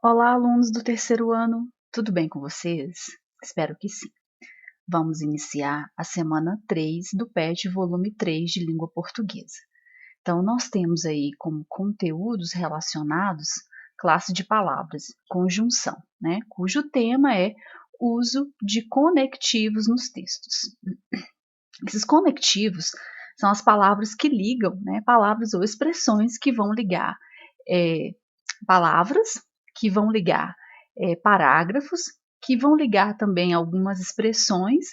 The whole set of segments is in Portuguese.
Olá, alunos do terceiro ano, tudo bem com vocês? Espero que sim. Vamos iniciar a semana 3 do PET volume 3 de língua portuguesa. Então, nós temos aí como conteúdos relacionados classe de palavras, conjunção, né? Cujo tema é uso de conectivos nos textos. Esses conectivos são as palavras que ligam, né? Palavras ou expressões que vão ligar palavras, que vão ligar parágrafos, que vão ligar também algumas expressões,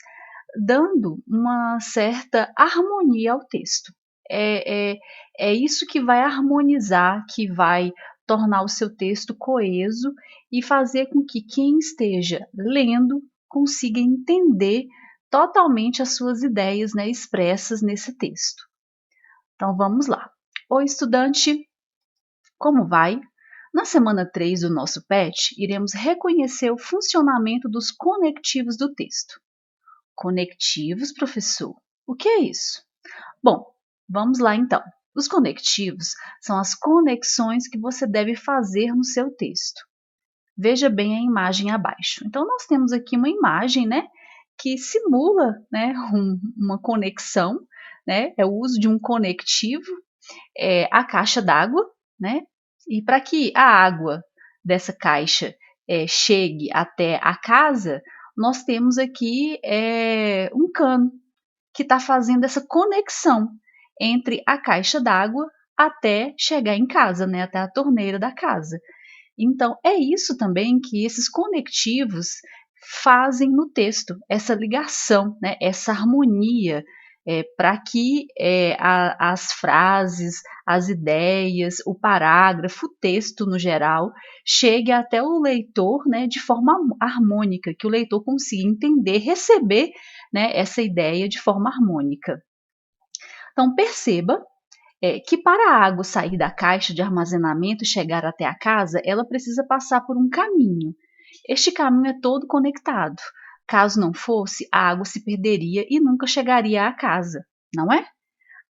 dando uma certa harmonia ao texto. É, é, é isso que vai harmonizar, que vai tornar o seu texto coeso e fazer com que quem esteja lendo consiga entender totalmente as suas ideias, né, expressas nesse texto. Então vamos lá. Oi, estudante, como vai? Na semana 3 do nosso PET, iremos reconhecer o funcionamento dos conectivos do texto. Conectivos, professor? O que é isso? Bom, vamos lá então. Os conectivos são as conexões que você deve fazer no seu texto. Veja bem a imagem abaixo. Então, nós temos aqui uma imagem, né, que simula, né, uma conexão, né, é o uso de um conectivo, a caixa d'água, né, e para que a água dessa caixa chegue até a casa, nós temos aqui um cano que está fazendo essa conexão entre a caixa d'água até chegar em casa, né, até a torneira da casa. Então, é isso também que esses conectivos fazem no texto, essa ligação, né, essa harmonia, para que as frases, as ideias, o parágrafo, o texto no geral, chegue até o leitor, né, de forma harmônica, que o leitor consiga entender, receber, né, essa ideia de forma harmônica. Então, perceba que para a água sair da caixa de armazenamento e chegar até a casa, ela precisa passar por um caminho. Este caminho é todo conectado. Caso não fosse, a água se perderia e nunca chegaria à casa, não é?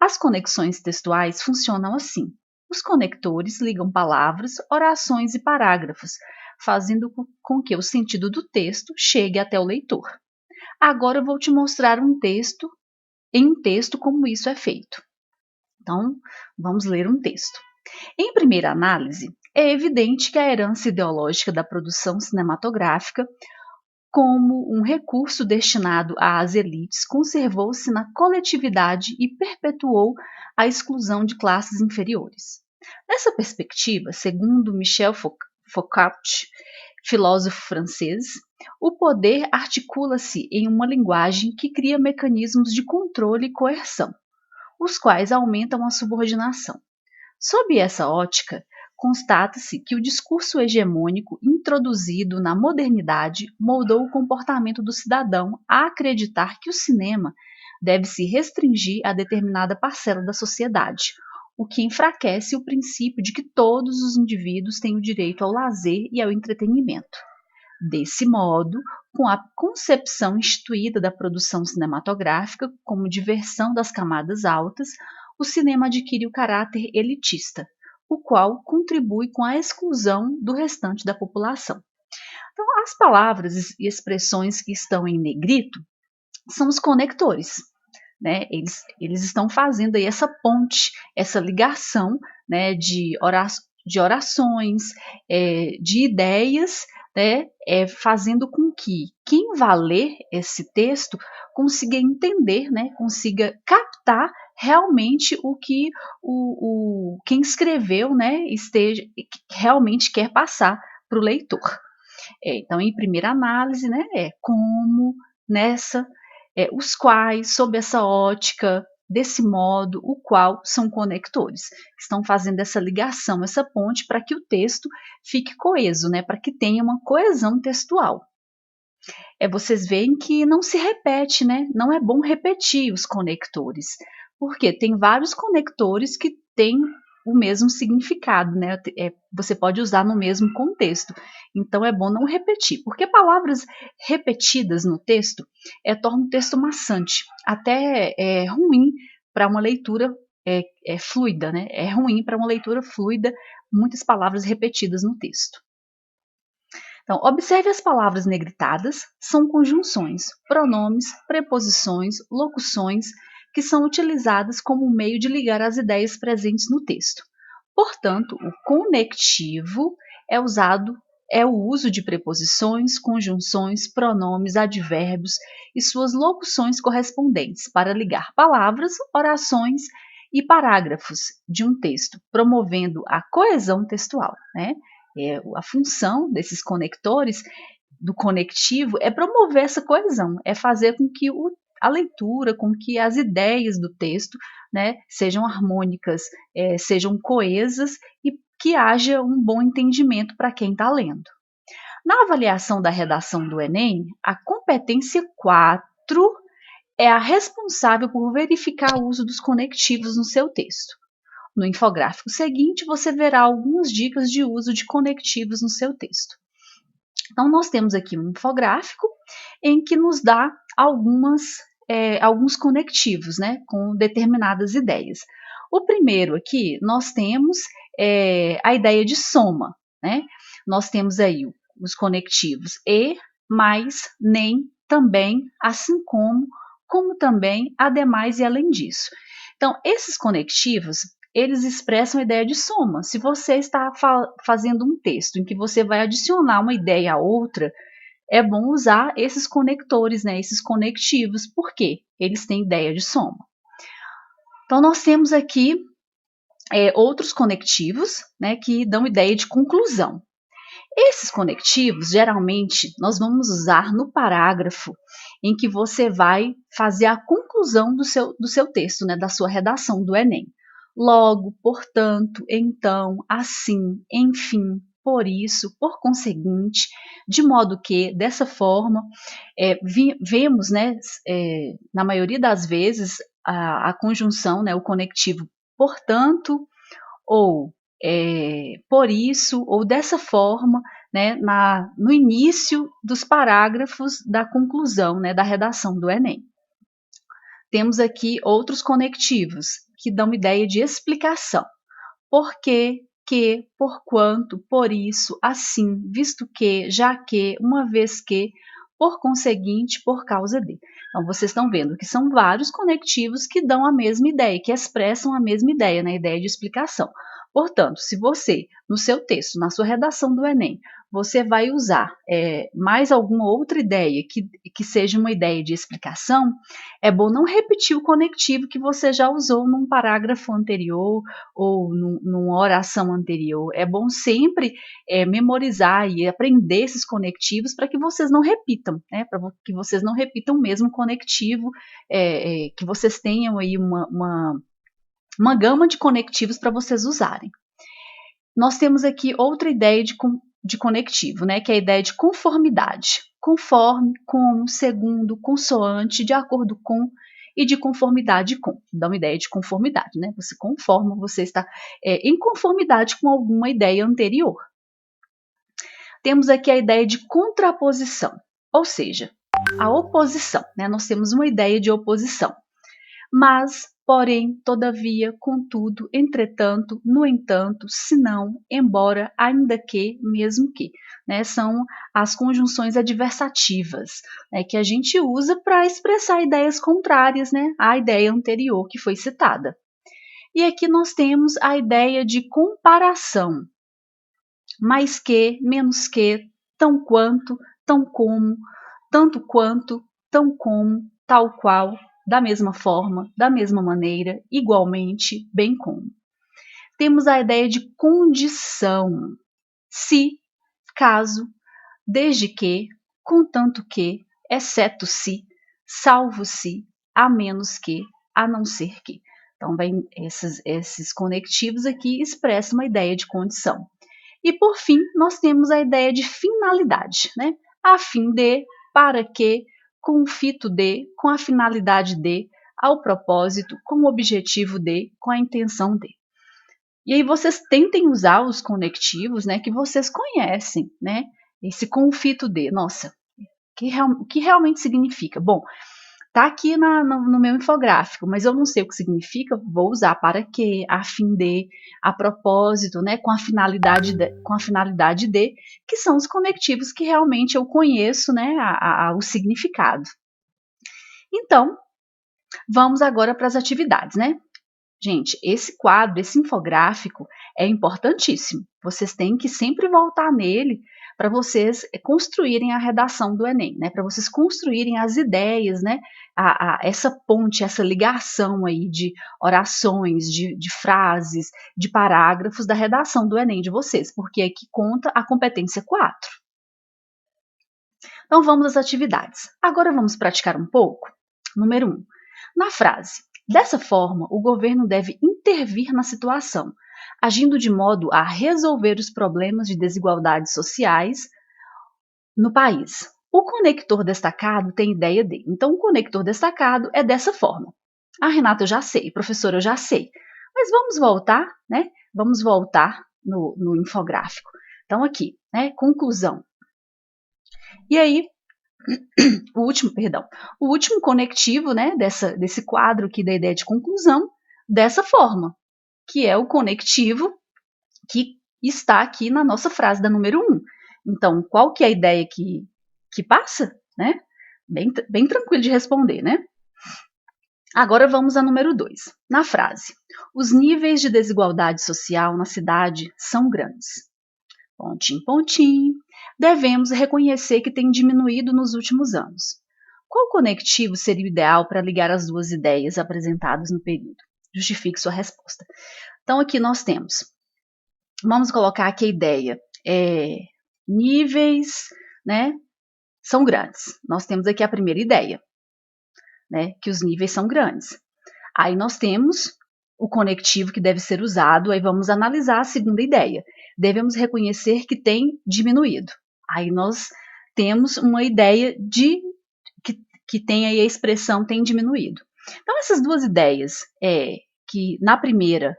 As conexões textuais funcionam assim. Os conectores ligam palavras, orações e parágrafos, fazendo com que o sentido do texto chegue até o leitor. Agora eu vou te mostrar em um texto como isso é feito. Então, vamos ler um texto. Em primeira análise, é evidente que a herança ideológica da produção cinematográfica, como um recurso destinado às elites, conservou-se na coletividade e perpetuou a exclusão de classes inferiores. Nessa perspectiva, segundo Michel Foucault, filósofo francês, o poder articula-se em uma linguagem que cria mecanismos de controle e coerção, os quais aumentam a subordinação. Sob essa ótica, constata-se que o discurso hegemônico introduzido na modernidade moldou o comportamento do cidadão a acreditar que o cinema deve se restringir a determinada parcela da sociedade, o que enfraquece o princípio de que todos os indivíduos têm o direito ao lazer e ao entretenimento. Desse modo, com a concepção instituída da produção cinematográfica como diversão das camadas altas, o cinema adquire o caráter elitista, o qual contribui com a exclusão do restante da população. Então, as palavras e expressões que estão em negrito são os conectores. Né? Eles estão fazendo aí essa ponte, essa ligação, né, de orações, de ideias, né, fazendo com que quem vá ler esse texto consiga entender, né, consiga captar realmente o que quem escreveu, né, realmente quer passar para o leitor. Então, em primeira análise, né, como nessa, os quais, sob essa ótica, desse modo, o qual são conectores, que estão fazendo essa ligação, essa ponte, para que o texto fique coeso, né, para que tenha uma coesão textual. Vocês veem que não se repete, né? Não é bom repetir os conectores, porque tem vários conectores que têm o mesmo significado, né? Você pode usar no mesmo contexto. Então é bom não repetir, porque palavras repetidas no texto tornam o texto maçante, até é ruim para uma leitura fluida, né? É ruim para uma leitura fluida, muitas palavras repetidas no texto. Então, observe as palavras negritadas, são conjunções, pronomes, preposições, locuções que são utilizadas como meio de ligar as ideias presentes no texto. Portanto, o conectivo é usado é o uso de preposições, conjunções, pronomes, advérbios e suas locuções correspondentes para ligar palavras, orações e parágrafos de um texto, promovendo a coesão textual, né? A função desses conectores, do conectivo, é promover essa coesão, é fazer com que a leitura, com que as ideias do texto, né, sejam harmônicas, sejam coesas e que haja um bom entendimento para quem está lendo. Na avaliação da redação do Enem, a competência 4 é a responsável por verificar o uso dos conectivos no seu texto. No infográfico seguinte, você verá algumas dicas de uso de conectivos no seu texto. Então, nós temos aqui um infográfico em que nos dá alguns conectivos, né, com determinadas ideias. O primeiro aqui, nós temos a ideia de soma, né? Nós temos aí os conectivos e, mais, nem, também, assim como também, ademais e além disso. Então, esses conectivos, eles expressam a ideia de soma. Se você está fazendo um texto em que você vai adicionar uma ideia a outra, é bom usar esses conectores, né, esses conectivos, porque eles têm ideia de soma. Então, nós temos aqui outros conectivos, né, que dão ideia de conclusão. Esses conectivos, geralmente, nós vamos usar no parágrafo em que você vai fazer a conclusão do seu texto, né, da sua redação do Enem. Logo, portanto, então, assim, enfim, por isso, por conseguinte, de modo que, dessa forma, vemos, né, na maioria das vezes, a conjunção, né, o conectivo portanto, ou por isso, ou dessa forma, né, no início dos parágrafos da conclusão, né, da redação do Enem. Temos aqui outros conectivos que dão ideia de explicação. Por quê, que, porquanto, por isso, assim, visto que, já que, uma vez que, por conseguinte, por causa de. Então, vocês estão vendo que são vários conectivos que dão a mesma ideia, que expressam a mesma ideia, né, ideia de explicação. Portanto, se você, no seu texto, na sua redação do Enem, você vai usar mais alguma outra ideia que seja uma ideia de explicação, é bom não repetir o conectivo que você já usou num parágrafo anterior ou numa oração anterior. É bom sempre memorizar e aprender esses conectivos para que vocês não repitam, né? Para que vocês não repitam o mesmo conectivo, que vocês tenham aí uma gama de conectivos para vocês usarem. Nós temos aqui outra ideia de conectivo, né, que é a ideia de conformidade. Conforme, como, segundo, consoante, de acordo com e de conformidade com. Dá uma ideia de conformidade, né? Você conforma, você está em conformidade com alguma ideia anterior. Temos aqui a ideia de contraposição, ou seja, a oposição, né? Nós temos uma ideia de oposição. Mas, porém, todavia, contudo, entretanto, no entanto, senão, embora, ainda que, mesmo que, né, são as conjunções adversativas, né, que a gente usa para expressar ideias contrárias, né, à ideia anterior que foi citada. E aqui nós temos a ideia de comparação, mais que, menos que, tão quanto, tão como, tanto quanto, tão como, tal qual, da mesma forma, da mesma maneira, igualmente, bem como. Temos a ideia de condição, se, caso, desde que, contanto que, exceto se, salvo se, a menos que, a não ser que. Então, vem esses conectivos aqui expressam uma ideia de condição. E, por fim, nós temos a ideia de finalidade, né? A fim de, para que, com o fito de, com a finalidade de, ao propósito, com o objetivo de, com a intenção de. E aí vocês tentem usar os conectivos, né, que vocês conhecem, né? Esse com o fito de, nossa, o que realmente significa? Bom, Tá aqui no meu infográfico, mas eu não sei o que significa, vou usar para quê, a fim de, a propósito, né, com a finalidade de, que são os conectivos que realmente eu conheço, né, o significado. Então, vamos agora para as atividades, né? Gente, esse quadro, esse infográfico é importantíssimo. Vocês têm que sempre voltar nele para vocês construírem a redação do Enem, né? Para vocês construírem as ideias, né? Essa ponte, essa ligação aí de orações, de frases, de parágrafos da redação do Enem de vocês, porque é que conta a competência 4. Então vamos às atividades. Agora vamos praticar um pouco. Número 1. Na frase, dessa forma, o governo deve intervir na situação, agindo de modo a resolver os problemas de desigualdades sociais no país. O conector destacado tem ideia de. Então, o conector destacado é dessa forma. Ah, Renata, eu já sei. Professora, eu já sei. Mas vamos voltar, né? Vamos voltar no infográfico. Então, aqui, né? Conclusão. E aí, o último conectivo, né, desse quadro aqui da ideia de conclusão, dessa forma, que é o conectivo que está aqui na nossa frase da número 1. Então, qual que é a ideia que passa? Né? Bem tranquilo de responder, né? Agora vamos à número 2. Na frase, os níveis de desigualdade social na cidade são grandes. Pontinho, pontinho. Devemos reconhecer que tem diminuído nos últimos anos. Qual conectivo seria o ideal para ligar as duas ideias apresentadas no período? Justifique sua resposta. Então, aqui nós temos, vamos colocar aqui a ideia, níveis, né, são grandes. Nós temos aqui a primeira ideia, né, que os níveis são grandes. Aí nós temos o conectivo que deve ser usado, aí vamos analisar a segunda ideia. Devemos reconhecer que tem diminuído. Aí nós temos uma ideia de que tem aí a expressão tem diminuído. Então, essas duas ideias, que na primeira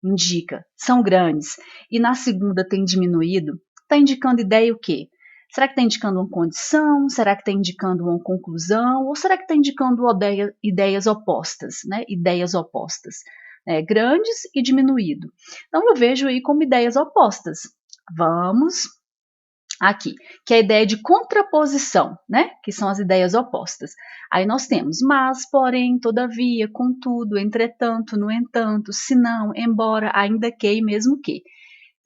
indica são grandes e na segunda tem diminuído, está indicando ideia o quê? Será que está indicando uma condição? Será que está indicando uma conclusão? Ou será que está indicando ideias opostas, né? Ideias opostas, grandes e diminuído. Então, eu vejo aí como ideias opostas. Vamos aqui, que é a ideia de contraposição, né? Que são as ideias opostas. Aí nós temos mas, porém, todavia, contudo, entretanto, no entanto, se não, embora, ainda que e mesmo que.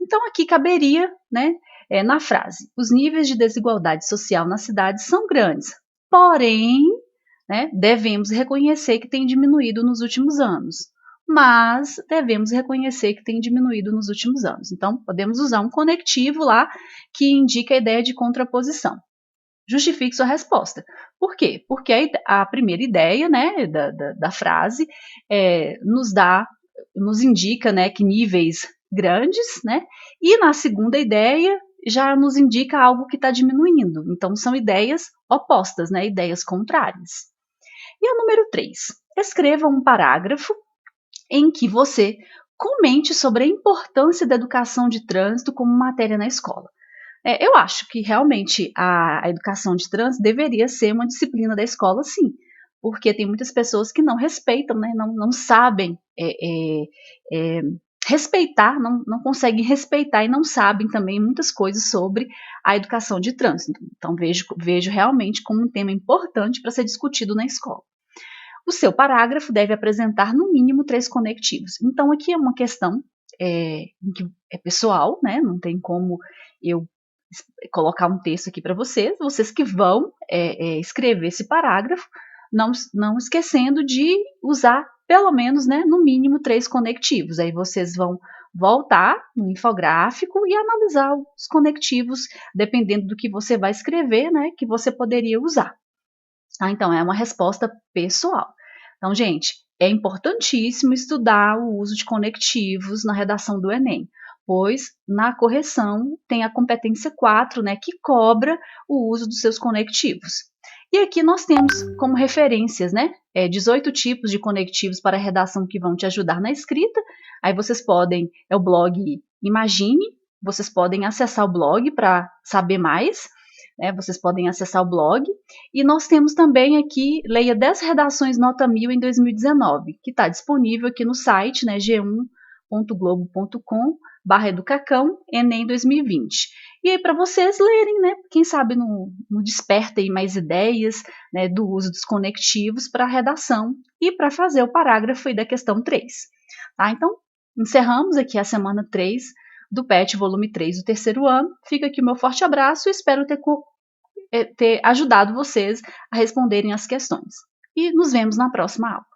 Então aqui caberia, né, na frase, os níveis de desigualdade social na cidade são grandes, porém, né, devemos reconhecer que tem diminuído nos últimos anos. Mas devemos reconhecer que tem diminuído nos últimos anos. Então, podemos usar um conectivo lá que indica a ideia de contraposição. Justifique sua resposta. Por quê? Porque a primeira ideia, né, da frase nos indica, né, que níveis grandes, né, e na segunda ideia já nos indica algo que está diminuindo. Então, são ideias opostas, né, ideias contrárias. E a número 3, escreva um parágrafo em que você comente sobre a importância da educação de trânsito como matéria na escola. Eu acho que realmente a educação de trânsito deveria ser uma disciplina da escola, sim, porque tem muitas pessoas que não respeitam, né, não sabem respeitar, não conseguem respeitar e não sabem também muitas coisas sobre a educação de trânsito. Então, vejo realmente como um tema importante para ser discutido na escola. O seu parágrafo deve apresentar no mínimo 3 conectivos. Então, aqui é uma questão que é pessoal, né? Não tem como eu colocar um texto aqui para vocês que vão escrever esse parágrafo, não esquecendo de usar pelo menos, né, no mínimo 3 conectivos. Aí vocês vão voltar no infográfico e analisar os conectivos, dependendo do que você vai escrever, né, que você poderia usar. Então, é uma resposta pessoal. Então, gente, é importantíssimo estudar o uso de conectivos na redação do Enem, pois na correção tem a competência 4, né, que cobra o uso dos seus conectivos. E aqui nós temos como referências, né, 18 tipos de conectivos para redação que vão te ajudar na escrita. Aí vocês podem, é o blog Imagine, vocês podem acessar o blog para saber mais. né? Vocês podem acessar o blog. E nós temos também aqui, leia 10 redações nota 1000 em 2019, que está disponível aqui no site, né, g1.globo.com/educacão, Enem 2020. E aí para vocês lerem, né, quem sabe no desperta aí mais ideias, né, do uso dos conectivos para a redação e para fazer o parágrafo aí da questão 3. Tá? Então, encerramos aqui a semana 3 do PET volume 3 do terceiro ano. Fica aqui o meu forte abraço e espero ter ajudado vocês a responderem as questões. E nos vemos na próxima aula.